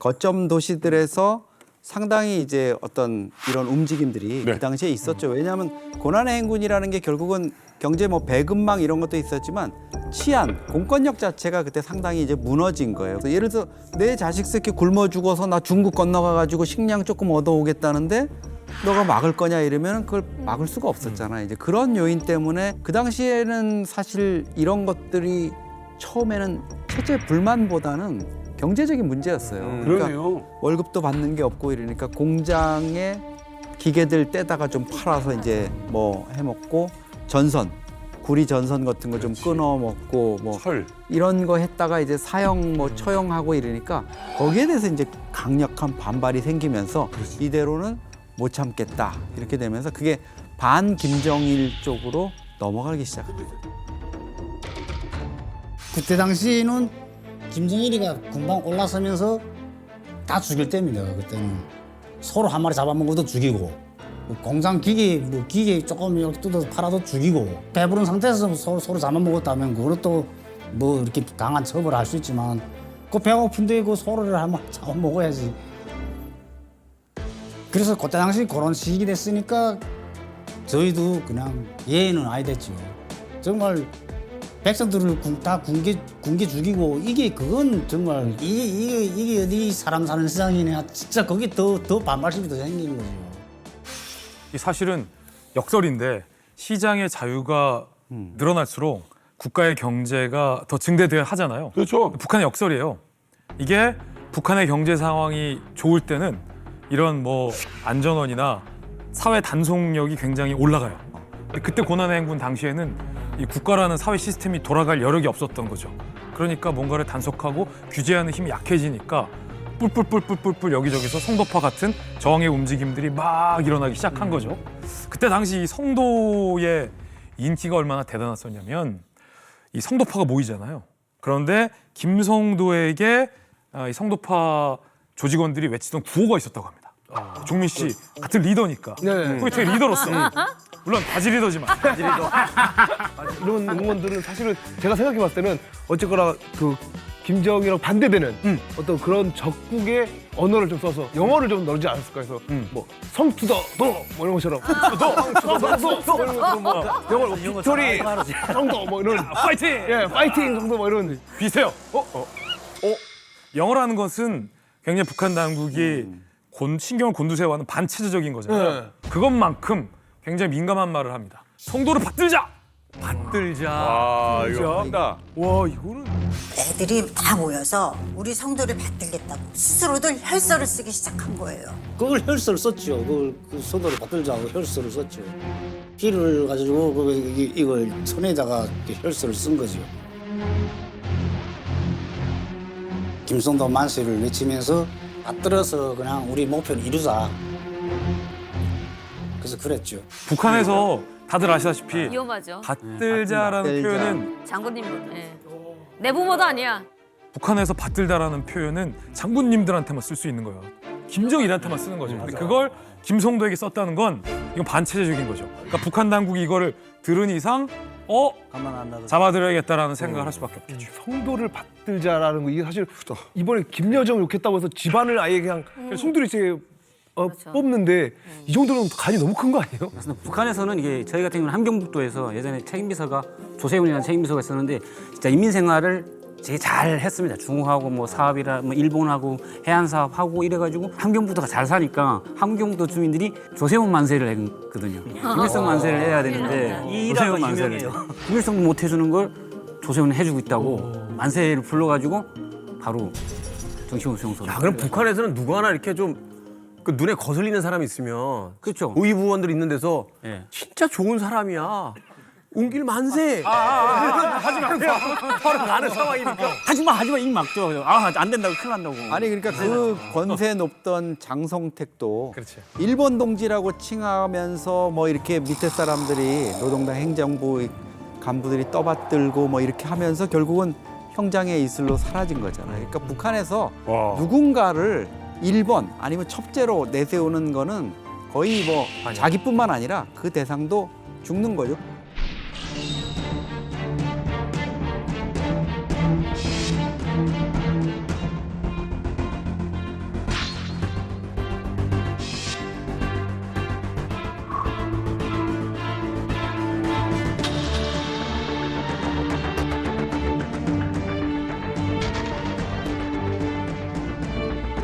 거점 도시들에서 상당히 이제 어떤 이런 움직임들이 네. 그 당시에 있었죠. 왜냐하면 고난의 행군이라는 게 결국은 경제 뭐 배급망 이런 것도 있었지만 치안, 공권력 자체가 그때 상당히 이제 무너진 거예요. 그래서 예를 들어서 내 자식 새끼 굶어 죽어서 나 중국 건너가 가지고 식량 조금 얻어오겠다는데 너가 막을 거냐 이러면 그걸 막을 수가 없었잖아요. 이제 그런 요인 때문에 그 당시에는 사실 이런 것들이 처음에는 체제 불만보다는 경제적인 문제였어요. 그러네요. 월급도 받는 게 없고 이러니까 공장에 기계들 떼다가 좀 팔아서 이제 뭐 해먹고 전선, 구리 전선 같은 거 좀 끊어 먹고 뭐 철. 이런 거 했다가 이제 사형 뭐 처형하고 이러니까 거기에 대해서 이제 강력한 반발이 생기면서 이대로는 못 참겠다 이렇게 되면서 그게 반 김정일 쪽으로 넘어가기 시작합니다. 그때 당시는 김정일이가 금방 올라서면서 다 죽일 때입니다. 그때는 소로 한 마리 잡아먹어도 죽이고 뭐 공장 기계 뭐 기계 조금 이렇게 뜯어서 팔아도 죽이고 배부른 상태에서 소로 잡아먹었다면 그것도 뭐 이렇게 강한 처벌을 할 수 있지만 그 배고픈데 그 소를 한 마리 잡아먹어야지. 그래서 그때 당시 그런 시기 됐으니까 저희도 그냥 예의는 아니 됐죠. 정말 백성들을 다 군계 죽이고 이게 그건 정말 이게 어디 사람 사는 세상이냐 진짜 거기 더 반발심이 더 생기는 거죠. 이 사실은 역설인데 시장의 자유가 늘어날수록 국가의 경제가 더 증대돼야 하잖아요. 그렇죠. 북한의 역설이에요. 이게 북한의 경제 상황이 좋을 때는 이런 뭐 안전원이나 사회 단속력이 굉장히 올라가요. 근데 그때 고난의 행군 당시에는 이 국가라는 사회 시스템이 돌아갈 여력이 없었던 거죠. 그러니까 뭔가를 단속하고 규제하는 힘이 약해지니까 뿔뿔뿔뿔뿔 여기저기서 성도파 같은 저항의 움직임들이 막 일어나기 시작한 거죠. 그때 당시 이 성도의 인기가 얼마나 대단했었냐면 이 성도파가 모이잖아요. 그런데 김성도에게 이 성도파 조직원들이 외치던 구호가 있었다고 합니다. 종민 씨 같은 리더니까 소위트의 리더로서 물론 바지 리더지만 이런 응원들은 사실은 제가 생각해 봤을 때는 어쨌거나 그 김정일이랑 반대되는 어떤 그런 적국의 언어를 좀 써서 영어를 좀 넣지 않았을까 해서 뭐 성투더 뭐 이런 것처럼 성투더 영어로 빅토리 성도 뭐 이런 파이팅! 예 파이팅 성도 뭐 이런 비슷해요. 영어라는 것은 굉장히 북한 당국이 신경을 곤두세워하는 반체제적인 거잖아요. 그것만큼 굉장히 민감한 말을 합니다. 성도를 받들자! 받들자. 아, 이거 한다. 와, 이거는 애들이 다 모여서 우리 성도를 받들겠다고 스스로들 혈서를 쓰기 시작한 거예요. 그걸 혈서를 썼죠. 그 소도를 받들자고 혈서를 썼죠. 피를 가지고 이걸 손에다가 혈서를 쓴 거죠. 김성도 만세를 외치면서 받들어서 그냥 우리 목표를 이루자. 그래서 그랬죠. 북한에서 다들 아시다시피 위험하죠. 받들자라는 받들자. 표현은 장군님들. 예. 내 부모도 아니야. 북한에서 받들자라는 표현은 장군님들한테만 쓸 수 있는 거예요. 김정일한테만 쓰는 거죠. 근데 그걸 김성도에게 썼다는 건 이건 반체제적인 거죠. 그러니까 북한 당국이 이거를 들은 이상 가만 안 놔둬. 잡아들여야겠다라는 생각을 할 수밖에 없겠죠. 성도를 받들자라는 거 이게 사실 이번에 김여정 욕했다고 해서 집안을 아예 그냥 송두리 째 그렇죠. 뽑는데 이 정도는 간이 너무 큰 거 아니에요? 북한에서는 이게 저희 같은 경우는 함경북도에서 예전에 책임비서가 조세훈이라는 책임비서가 있었는데 진짜 인민생활을 되게 잘 했습니다. 중국하고 뭐 사업이라 뭐 일본하고 해안 사업하고 이래가지고 함경북도가 잘 사니까 함경북도 주민들이 조세훈 만세를 했거든요. 김일성 만세를 해야 되는데 조세훈 만세를 김일성도 못 해주는 걸 조세훈이 해주고 있다고 만세를 불러가지고 바로 정치원 수용소로. 야, 그럼 북한에서는 누구 하나 이렇게 좀 그 눈에 거슬리는 사람이 있으면 그렇죠. 고위부원들 있는 데서 예. 진짜 좋은 사람이야. 웅길 만세. 하지 마세요. 바로 가는 상황이니까. 하지마 입 막죠. 안 된다고 큰일 난다고. 아니 그러니까 그 권세 높던 장성택도 일본 동지라고 칭하면서 뭐 이렇게 밑에 사람들이 노동당 행정부 간부들이 떠받들고 뭐 이렇게 하면서 결국은 형장의 이슬로 사라진 거잖아요. 그러니까 북한에서 누군가를 일본 아니면 첩제로 내세우는 거는 거의 뭐 자기뿐만 아니라 그 대상도 죽는 거죠.